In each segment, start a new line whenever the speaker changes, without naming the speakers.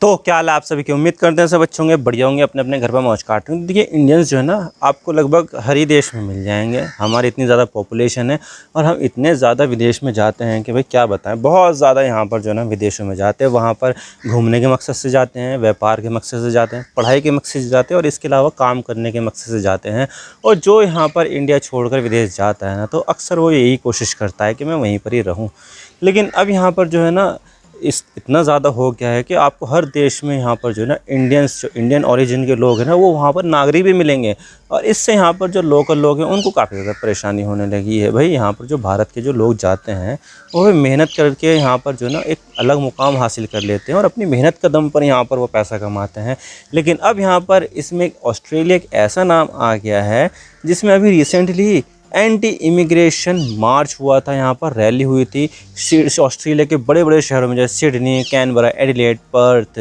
तो क्या हाल है आप सभी की। उम्मीद करते हैं सब अच्छे होंगे, बढ़िया होंगे, अपने अपने घर पर मौज काट रहे हैं। देखिए इंडियंस जो है ना आपको लगभग हर ही देश में मिल जाएंगे। हमारी इतनी ज़्यादा पॉपुलेशन है और हम इतने ज़्यादा विदेश में जाते हैं कि भाई क्या बताएं। बहुत ज़्यादा यहाँ पर जो है ना विदेशों में जाते हैं, वहाँ पर घूमने के मकसद से जाते हैं, व्यापार के मकसद से जाते हैं, पढ़ाई के मकसद से जाते हैं और इसके अलावा काम करने के मकसद से जाते हैं। और जो यहाँ पर इंडिया छोड़कर विदेश जाता है ना तो अक्सर वो यही कोशिश करता है कि मैं वहीं पर ही रहूँ। लेकिन अब यहाँ पर जो है ना इतना ज़्यादा हो गया है कि आपको हर देश में यहाँ पर जो है ना इंडियंस जो इंडियन ओरिजिन के लोग हैं ना वो वहाँ पर नागरिक भी मिलेंगे। और इससे यहाँ पर जो लोकल लोग हैं उनको काफ़ी ज़्यादा परेशानी होने लगी है। भाई यहाँ पर जो भारत के जो लोग जाते हैं वो भी मेहनत करके यहाँ पर जो है ना एक अलग मुकाम हासिल कर लेते हैं और अपनी मेहनत का दम पर यहाँ पर वो पैसा कमाते हैं। लेकिन अब यहाँ पर इसमें ऑस्ट्रेलिया एक ऐसा नाम आ गया है जिसमें अभी रिसेंटली एंटी इमिग्रेशन मार्च हुआ था। यहाँ पर रैली हुई थी ऑस्ट्रेलिया के बड़े बड़े शहरों में जैसे सिडनी, कैनबरा, एडिलेड, पर्थ,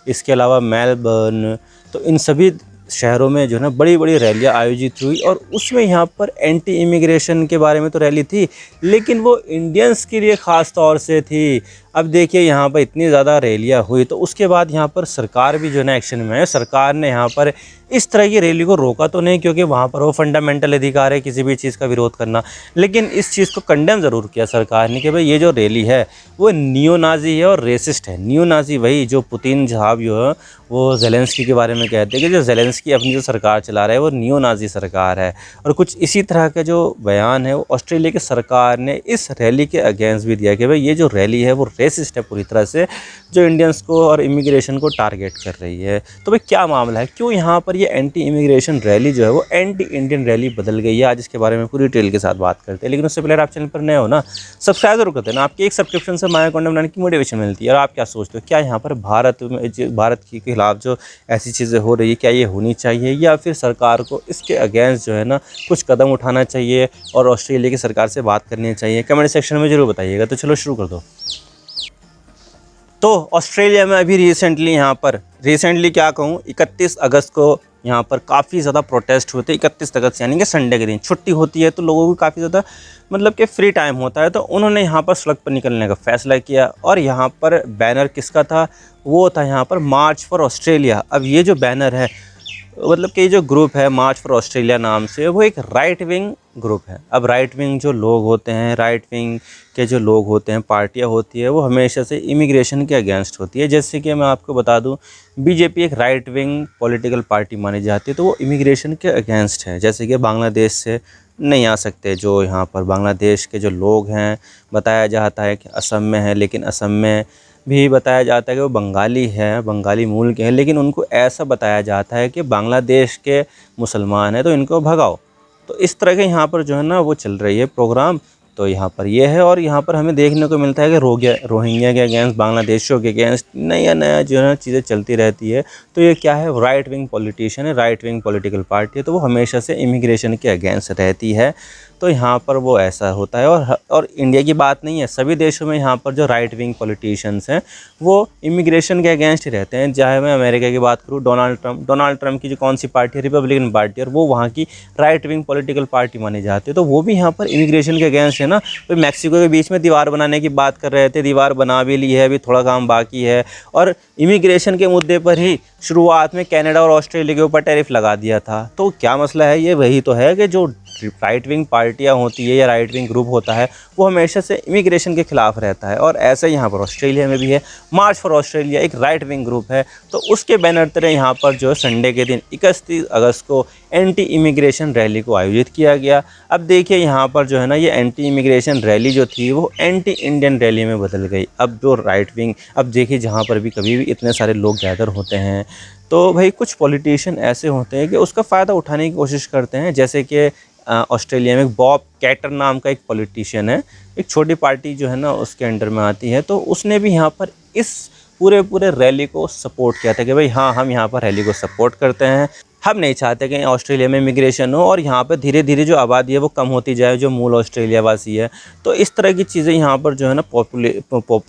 इसके अलावा मेलबर्न। तो इन सभी शहरों में जो है ना बड़ी बड़ी रैलियाँ आयोजित हुई और उसमें यहाँ पर एंटी इमिग्रेशन के बारे में तो रैली थी लेकिन वो इंडियंस के लिए ख़ास तौर से थी। अब देखिए यहाँ पर इतनी ज़्यादा रैलियाँ हुई तो उसके बाद यहाँ पर सरकार भी जो है ना एक्शन में है। सरकार ने यहाँ पर इस तरह की रैली को रोका तो नहीं क्योंकि वहाँ पर वो फंडामेंटल अधिकार है किसी भी चीज़ का विरोध करना, लेकिन इस चीज़ को कंडेम ज़रूर किया सरकार ने कि भाई ये जो रैली है वो नियो नाजी है और रेसिस्ट है। नियो नाजी वही जो पुतिन साहब जो है वो ज़ेलेंस्की के बारे में कहते हैं कि जो ज़ेलेंस्की अपनी जो सरकार चला रहा है वो नियो नाजी सरकार है। और कुछ इसी तरह का जो बयान है वो ऑस्ट्रेलिया की सरकार ने इस रैली के अगेंस्ट भी दिया कि भाई ये जो रैली है वो रेसिस्ट है पूरी तरह से, जो इंडियंस को और इमिग्रेशन को टारगेट कर रही है। तो भाई क्या मामला है, क्यों यहाँ पर ये एंटी इमिग्रेशन रैली जो है वो एंटी इंडियन रैली बदल गई है, आज इसके बारे में पूरी डिटेल के साथ बात करते हैं। लेकिन उससे पहले आप चैनल पर नए हो ना सब्सक्राइब जरूर करते हैं ना। आपके एक सब्सक्रिप्शन से हमारे कंटेंट बनाने की मोटिवेशन मिलती है। और आप क्या सोचते हो, क्या यहाँ पर भारत के खिलाफ जो ऐसी चीज़ें हो रही है क्या ये होनी चाहिए या फिर सरकार को इसके अगेंस्ट जो है ना कुछ कदम उठाना चाहिए और ऑस्ट्रेलिया की सरकार से बात करनी चाहिए? कमेंट सेक्शन में ज़रूर बताइएगा। तो चलो शुरू कर दो। तो ऑस्ट्रेलिया में अभी रिसेंटली क्या कहूँ 31 अगस्त को यहाँ पर काफ़ी ज़्यादा प्रोटेस्ट होते हैं। 31 अगस्त यानी कि संडे के दिन छुट्टी होती है तो लोगों को काफ़ी ज़्यादा मतलब कि फ्री टाइम होता है, तो उन्होंने यहाँ पर सड़क पर निकलने का फ़ैसला किया। और यहाँ पर बैनर किसका था, वो था यहाँ पर मार्च फॉर ऑस्ट्रेलिया। अब ये जो बैनर है मतलब कि जो ग्रुप है मार्च फॉर ऑस्ट्रेलिया नाम से, वो एक राइट विंग ग्रुप है। अब राइट विंग जो लोग होते हैं, राइट विंग के जो लोग होते हैं, पार्टियां होती है, वो हमेशा से इमिग्रेशन के अगेंस्ट होती है। जैसे कि मैं आपको बता दूं बीजेपी एक राइट विंग पॉलिटिकल पार्टी मानी जाती है, तो वो इमिग्रेशन के अगेंस्ट है। जैसे कि बांग्लादेश से नहीं आ सकते जो यहाँ पर बांग्लादेश के जो लोग हैं, बताया जाता है कि असम में है, लेकिन असम में भी बताया जाता है कि वो बंगाली है, बंगाली मूल के हैं, लेकिन उनको ऐसा बताया जाता है कि बांग्लादेश के मुसलमान हैं तो इनको भगाओ। तो इस तरह के यहाँ पर जो है ना वो चल रही है प्रोग्राम। तो यहाँ पर ये है और यहाँ पर हमें देखने को मिलता है कि रोहिंग्या के अगेंस्ट, बांग्लादेशियों के अगेंस्ट नया नया जो है ना चीज़ें चलती रहती है। तो ये क्या है, राइट विंग पॉलिटिशियन है, राइट विंग पॉलिटिकल पार्टी है, तो वो हमेशा से इमिग्रेशन के अगेंस्ट रहती है। तो यहाँ पर वो ऐसा होता है। और इंडिया की बात नहीं है, सभी देशों में यहाँ पर जो राइट विंग पॉलिटिशियंस हैं वो इमिग्रेशन के अगेंस्ट ही रहते हैं। चाहे मैं अमेरिका की बात करूँ, डोनाल्ड ट्रम्प की जो कौन सी पार्टी है, रिपब्लिकन पार्टी, और वो वहाँ की राइट विंग पॉलिटिकल पार्टी मानी जाती है। तो वो भी यहाँ पर इमिग्रेशन के अगेंस्ट है ना। तो मैक्सिको के बीच में दीवार बनाने की बात कर रहे थे, दीवार बना भी ली है, अभी थोड़ा काम बाकी है। और इमिग्रेशन के मुद्दे पर ही शुरुआत में कनाडा और ऑस्ट्रेलिया के ऊपर टैरिफ लगा दिया था। तो क्या मसला है, ये वही तो है कि जो राइट विंग पार्टियां होती है या राइट विंग ग्रुप होता है वो हमेशा से इमिग्रेशन के खिलाफ रहता है। और ऐसा यहाँ पर ऑस्ट्रेलिया में भी है। मार्च फॉर ऑस्ट्रेलिया एक राइट विंग ग्रुप है, तो उसके बैनर तरह यहाँ पर जो संडे के दिन 31 अगस्त को एंटी इमिग्रेशन रैली को आयोजित किया गया। अब देखिए यहाँ पर जो है ना ये एंटी इमिग्रेशन रैली जो थी वो एंटी इंडियन रैली में बदल गई। अब जो राइट विंग, अब देखिए जहाँ पर भी कभी भी इतने सारे लोग गैदर होते हैं तो भाई कुछ पॉलिटिशियन ऐसे होते हैं कि उसका फ़ायदा उठाने की कोशिश करते हैं। जैसे कि ऑस्ट्रेलिया में बॉब कैटर नाम का एक पॉलिटिशियन है, एक छोटी पार्टी जो है ना उसके अंडर में आती है, तो उसने भी यहाँ पर इस पूरे रैली को सपोर्ट किया था कि भाई हाँ हम यहाँ पर रैली को सपोर्ट करते हैं, हम नहीं चाहते कि ऑस्ट्रेलिया में इमिग्रेशन हो और यहाँ पर धीरे धीरे जो आबादी है वो कम होती जाए, जो मूल ऑस्ट्रेलिया वासी है। तो इस तरह की चीज़ें यहाँ पर जो है ना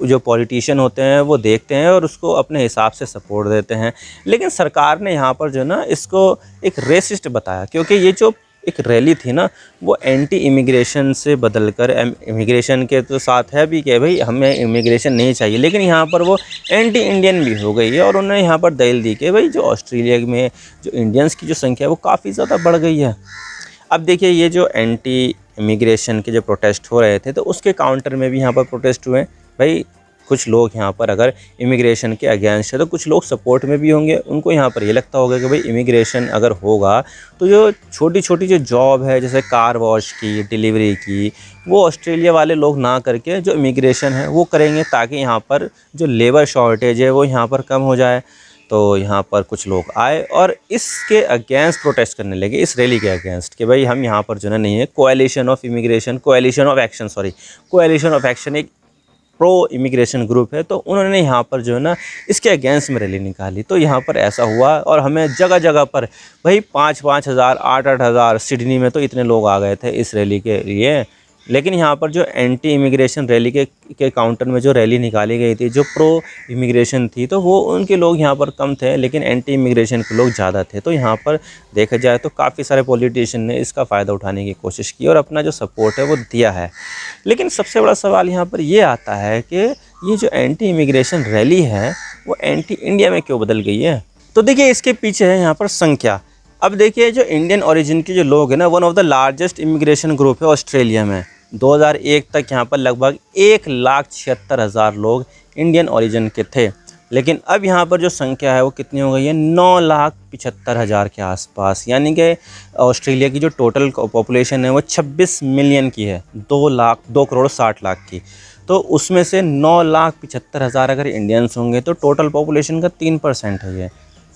जो पॉलिटिशियन होते हैं वो देखते हैं और उसको अपने हिसाब से सपोर्ट देते हैं। लेकिन सरकार ने यहाँ पर जो है ना इसको एक रेसिस्ट बताया, क्योंकि ये जो एक रैली थी ना, वो एंटी इमिग्रेशन से बदलकर इमिग्रेशन के तो साथ है भी कि भाई हमें इमिग्रेशन नहीं चाहिए, लेकिन यहाँ पर वो एंटी इंडियन भी हो गई है। और उन्होंने यहाँ पर दलील दी कि भाई जो ऑस्ट्रेलिया में जो इंडियंस की जो संख्या है वो काफ़ी ज़्यादा बढ़ गई है। अब देखिए ये जो एंटी इमिग्रेशन के जो प्रोटेस्ट हो रहे थे, तो उसके काउंटर में भी यहाँ पर प्रोटेस्ट हुए। भाई कुछ लोग यहाँ पर अगर इमिग्रेशन के अगेंस्ट है तो कुछ लोग सपोर्ट में भी होंगे। उनको यहाँ पर ये लगता होगा कि भाई इमिग्रेशन अगर होगा तो जो छोटी छोटी जो जॉब है जैसे कार वॉश की, डिलीवरी की, वो ऑस्ट्रेलिया वाले लोग ना करके जो इमिग्रेशन है वो करेंगे, ताकि यहाँ पर जो लेबर शॉर्टेज है वो यहाँ पर कम हो जाए। तो यहाँ पर कुछ लोग आए और इसके अगेंस्ट प्रोटेस्ट करने लगे, इस रैली के अगेंस्ट, कि भाई हम यहाँ पर जो है नहीं है coalition of immigration, coalition of action, sorry coalition of action एक प्रो इमिग्रेशन ग्रुप है। तो उन्होंने यहाँ पर जो है ना इसके अगेंस्ट में रैली निकाली। तो यहाँ पर ऐसा हुआ और हमें जगह जगह पर भाई 5-5 हज़ार 8-8 हज़ार, सिडनी में तो इतने लोग आ गए थे इस रैली के लिए। लेकिन यहाँ पर जो एंटी इमिग्रेशन रैली के काउंटर में जो रैली निकाली गई थी, जो प्रो इमिग्रेशन थी, तो वो उनके लोग यहाँ पर कम थे, लेकिन एंटी इमिग्रेशन के लोग ज़्यादा थे। तो यहाँ पर देखा जाए तो काफ़ी सारे पॉलिटिशियन ने इसका फ़ायदा उठाने की कोशिश की और अपना जो सपोर्ट है वो दिया है। लेकिन सबसे बड़ा सवाल यहाँ पर ये आता है कि ये जो एंटी इमिग्रेशन रैली है वो एंटी इंडिया में क्यों बदल गई है। तो देखिए इसके पीछे है यहाँ पर संख्या। अब देखिए जो इंडियन ओरिजिन के जो लोग हैं ना, one of the largest immigration group है ऑस्ट्रेलिया में। 2001 तक यहाँ पर लगभग 1,76,000 लोग इंडियन ओरिजिन के थे, लेकिन अब यहाँ पर जो संख्या है वो कितनी हो गई है, 9,75,000 के आसपास। यानी कि ऑस्ट्रेलिया की जो टोटल पॉपुलेशन है वो 26 मिलियन की है, 2 करोड़ 60 लाख की। तो उसमें से 9,75,000 अगर इंडियंस होंगे तो टोटल पॉपुलेशन का 3% है ये।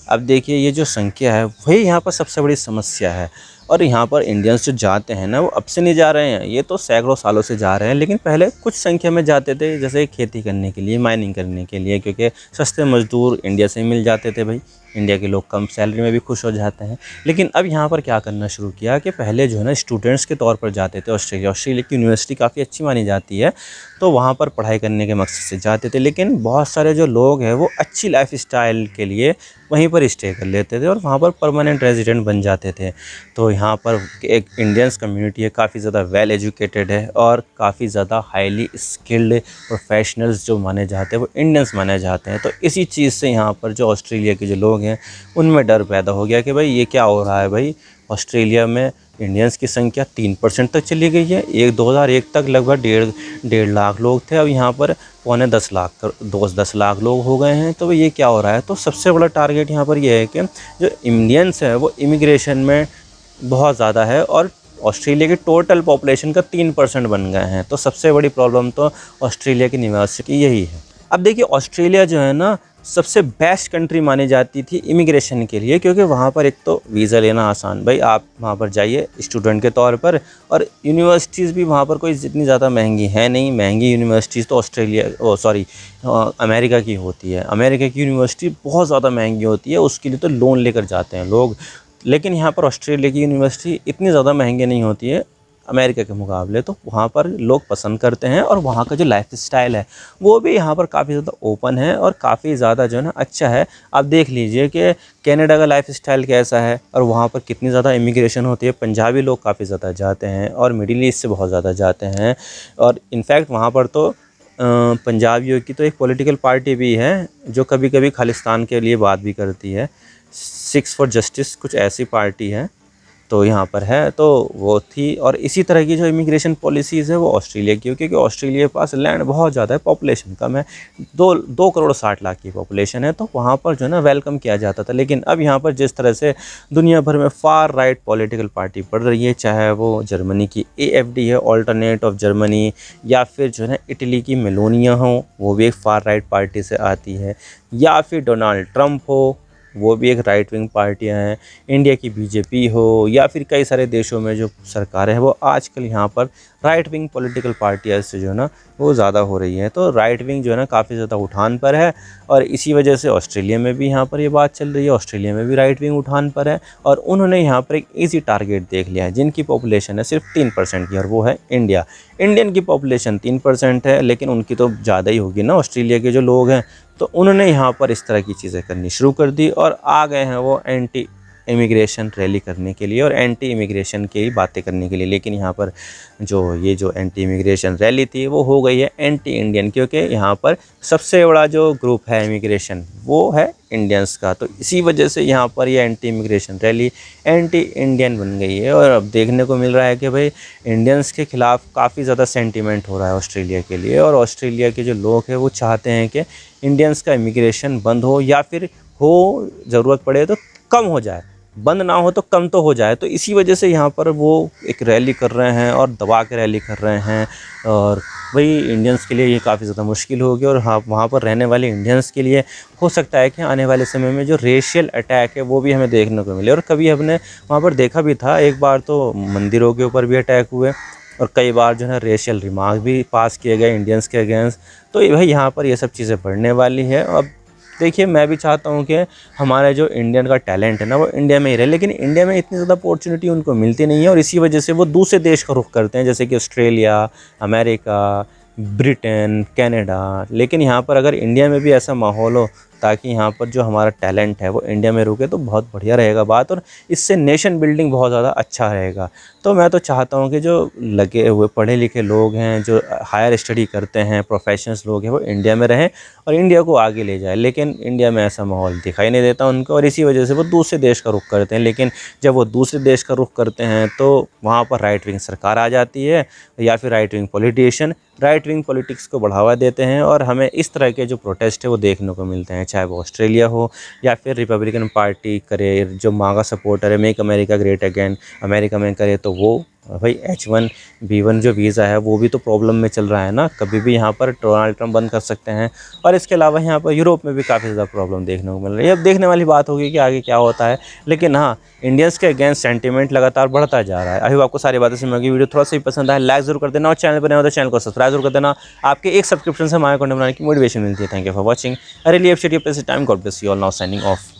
अब देखिए ये जो संख्या है वही यहाँ पर सबसे बड़ी समस्या है। और यहाँ पर इंडियंस जो जाते हैं ना वो अब से नहीं जा रहे हैं, ये तो सैकड़ों सालों से जा रहे हैं, लेकिन पहले कुछ संख्या में जाते थे, जैसे खेती करने के लिए, माइनिंग करने के लिए, क्योंकि सस्ते मज़दूर इंडिया से मिल जाते थे। भाई इंडिया के लोग कम सैलरी में भी खुश हो जाते हैं। लेकिन अब यहाँ पर क्या करना शुरू किया कि पहले जो है ना स्टूडेंट्स के तौर पर जाते थे ऑस्ट्रेलिया की यूनिवर्सिटी काफ़ी अच्छी मानी जाती है, तो वहाँ पर पढ़ाई करने के मकसद से जाते थे। लेकिन बहुत सारे जो लोग हैं वो अच्छी लाइफ स्टाइल के लिए वहीं पर स्टे कर लेते थे और वहाँ पर परमानेंट रेजिडेंट बन जाते थे। तो यहाँ पर एक इंडियंस कम्युनिटी है, काफ़ी ज़्यादा वेल एजुकेटेड है और काफ़ी ज़्यादा हाईली स्किल्ड प्रोफेशनल्स जो माने जाते हैं वो इंडियंस माने जाते हैं। तो इसी चीज़ से यहाँ पर जो ऑस्ट्रेलिया के जो लोग हैं उनमें डर पैदा हो गया कि भाई ये क्या हो रहा है। भाई ऑस्ट्रेलिया में इंडियंस की संख्या 3% तक चली गई है। 2001 तक लगभग 1.5 लाख लोग थे, अब यहाँ पर 10 लाख लोग हो गए हैं। तो ये क्या हो रहा है। तो सबसे बड़ा टारगेट यहाँ पर ये है कि जो इंडियंस है वो इमिग्रेशन में बहुत ज़्यादा है और ऑस्ट्रेलिया की टोटल पॉपुलेशन का 3% बन गए हैं। तो सबसे बड़ी प्रॉब्लम तो ऑस्ट्रेलिया के निवासियों की यही है। अब देखिए ऑस्ट्रेलिया जो है ना सबसे बेस्ट कंट्री मानी जाती थी इमिग्रेशन के लिए, क्योंकि वहाँ पर एक तो वीज़ा लेना आसान, भाई आप वहाँ पर जाइए स्टूडेंट के तौर पर, और यूनिवर्सिटीज़ भी वहाँ पर कोई जितनी ज़्यादा महंगी है नहीं। महंगी यूनिवर्सिटीज़ तो अमेरिका की होती है। अमेरिका की यूनिवर्सिटी बहुत ज़्यादा महंगी होती है, उसके लिए तो लोन लेकर जाते हैं लोग। लेकिन यहाँ पर ऑस्ट्रेलिया की यूनिवर्सिटी इतनी ज़्यादा महंगी नहीं होती है अमेरिका के मुकाबले, तो वहाँ पर लोग पसंद करते हैं। और वहाँ का जो लाइफ स्टाइल है वो भी यहाँ पर काफ़ी ज़्यादा ओपन है और काफ़ी ज़्यादा जो है ना अच्छा है। आप देख लीजिए कि कनाडा का लाइफ स्टाइल कैसा है और वहाँ पर कितनी ज़्यादा इमिग्रेशन होती है। पंजाबी लोग काफ़ी ज़्यादा जाते हैं और मिडिल ईस्ट से बहुत ज़्यादा जाते हैं। और इनफैक्ट वहाँ पर तो पंजाबियों की तो एक पॉलिटिकल पार्टी भी है जो कभी कभी खालिस्तान के लिए बात भी करती है। 6 फॉर जस्टिस कुछ ऐसी पार्टी है तो यहाँ पर है, तो वो थी। और इसी तरह की जो इमिग्रेशन पॉलिसीज़ है वो ऑस्ट्रेलिया की, क्योंकि ऑस्ट्रेलिया के पास लैंड बहुत ज़्यादा है, पॉपुलेशन कम है, 2 करोड़ 60 लाख की पॉपुलेशन है। तो वहाँ पर जो है ना वेलकम किया जाता था। लेकिन अब यहाँ पर जिस तरह से दुनिया भर में फार राइट पॉलिटिकल पार्टी बढ़ रही है, चाहे वो जर्मनी की AFD है, ऑल्टरनेट ऑफ जर्मनी, या फिर जो है ना इटली की मेलोनिया हो, वो भी एक फार राइट पार्टी से आती है, या फिर डोनाल्ड ट्रंप हो, वो भी एक राइट विंग पार्टियां हैं, इंडिया की BJP हो, या फिर कई सारे देशों में जो सरकारें हैं वो आजकल यहाँ पर राइट विंग पॉलिटिकल पार्टियां से जो है ना वो ज़्यादा हो रही है। तो राइट विंग जो है ना काफ़ी ज़्यादा उठान पर है और इसी वजह से ऑस्ट्रेलिया में भी यहाँ पर ये बात चल रही है। ऑस्ट्रेलिया में भी राइट विंग उठान पर है और उन्होंने यहाँ पर एक ईजी टारगेट देख लिया है, जिनकी पॉपुलेशन है सिर्फ 3% की, और वो है इंडिया। इंडियन की पॉपुलेशन 3% है, लेकिन उनकी तो ज़्यादा ही होगी ना ऑस्ट्रेलिया के जो लोग हैं। तो उन्होंने यहाँ पर इस तरह की चीज़ें करनी शुरू कर दी और आ गए हैं वो एंटी इमिग्रेशन रैली करने के लिए और एंटी इमिग्रेशन की बातें करने के लिए। लेकिन यहाँ पर जो एंटी इमिग्रेशन रैली थी वो हो गई है एंटी इंडियन, क्योंकि यहाँ पर सबसे बड़ा जो ग्रुप है इमिग्रेशन वो है इंडियंस का। तो इसी वजह से यहाँ पर ये anti immigration rally anti Indian बन गई है। और अब देखने को मिल रहा है कि भाई इंडियंस के ख़िलाफ़ काफ़ी ज़्यादा सेंटीमेंट हो रहा है ऑस्ट्रेलिया के लिए, और ऑस्ट्रेलिया के जो लोग हैं वो चाहते हैं कि इंडियंस का इमिग्रेशन बंद हो, या फिर हो ज़रूरत पड़े तो कम हो जाए, बंद ना हो तो कम तो हो जाए। तो इसी वजह से यहाँ पर वो एक रैली कर रहे हैं और दबा के रैली कर रहे हैं। और वही इंडियंस के लिए ये काफ़ी ज़्यादा मुश्किल होगी, और हाँ वहाँ पर रहने वाले इंडियंस के लिए हो सकता है कि आने वाले समय में जो रेशियल अटैक है वो भी हमें देखने को मिले। और कभी हमने वहाँ पर देखा भी था, एक बार तो मंदिरों के ऊपर भी अटैक हुए और कई बार जो है रेशियल रिमार्क भी पास किए गए इंडियंस के अगेंस्ट। तो भाई यहाँ पर ये सब चीज़ें बढ़ने वाली है। अब देखिए, मैं भी चाहता हूँ कि हमारे जो इंडियन का टैलेंट है ना वो इंडिया में ही रहे, लेकिन इंडिया में इतनी ज़्यादा अपॉर्चुनिटी उनको मिलती नहीं है, और इसी वजह से वो दूसरे देश का रुख करते हैं, जैसे कि ऑस्ट्रेलिया, अमेरिका, ब्रिटेन, कनाडा। लेकिन यहाँ पर अगर इंडिया में भी ऐसा माहौल हो ताकि यहाँ पर जो हमारा टैलेंट है वो इंडिया में रुके तो बहुत बढ़िया रहेगा बात, और इससे नेशन बिल्डिंग बहुत ज़्यादा अच्छा रहेगा। तो मैं तो चाहता हूँ कि जो लगे हुए पढ़े लिखे लोग हैं, जो हायर स्टडी करते हैं, प्रोफेशनल्स लोग हैं, वो इंडिया में रहें और इंडिया को आगे ले जाए। लेकिन इंडिया में ऐसा माहौल दिखाई नहीं देता उनको, और इसी वजह से वो दूसरे देश का रुख करते हैं। लेकिन जब वो दूसरे देश का रुख करते हैं तो वहाँ पर राइट विंग सरकार आ जाती है, या फिर right wing politician right wing politics को बढ़ावा देते हैं, और हमें इस तरह के जो प्रोटेस्ट है वो देखने को मिलते हैं, चाहे वो ऑस्ट्रेलिया हो या फिर रिपब्लिकन पार्टी करे, जो मागा सपोर्टर है, make America great again America में करे। तो वो भाई H1B1 जो वीज़ा है वो भी तो प्रॉब्लम में चल रहा है ना, कभी भी यहाँ पर डोनाल्ड ट्रंप बंद कर सकते हैं। और इसके अलावा यहाँ पर यूरोप में भी काफ़ी ज़्यादा प्रॉब्लम देखने को मिल रही है। अब देखने वाली बात होगी कि आगे क्या होता है, लेकिन हाँ इंडियंस के अगेंस्ट सेंटीमेंट लगातार बढ़ता जा रहा है। अभी आपको सारी बातें समझ गई, वीडियो थोड़ा सा ही पसंद आए लाइक जरूर कर देना, और चैनल पर नए हो तो चैनल को सब्सक्राइब जरूर कर देना। आपके एक सब्सक्रिप्शन से हमारे कंटेंट बनाने की मोटिवेशन मिलती है। Thank you for watching, I really appreciate your precious time, God bless you all, now signing off.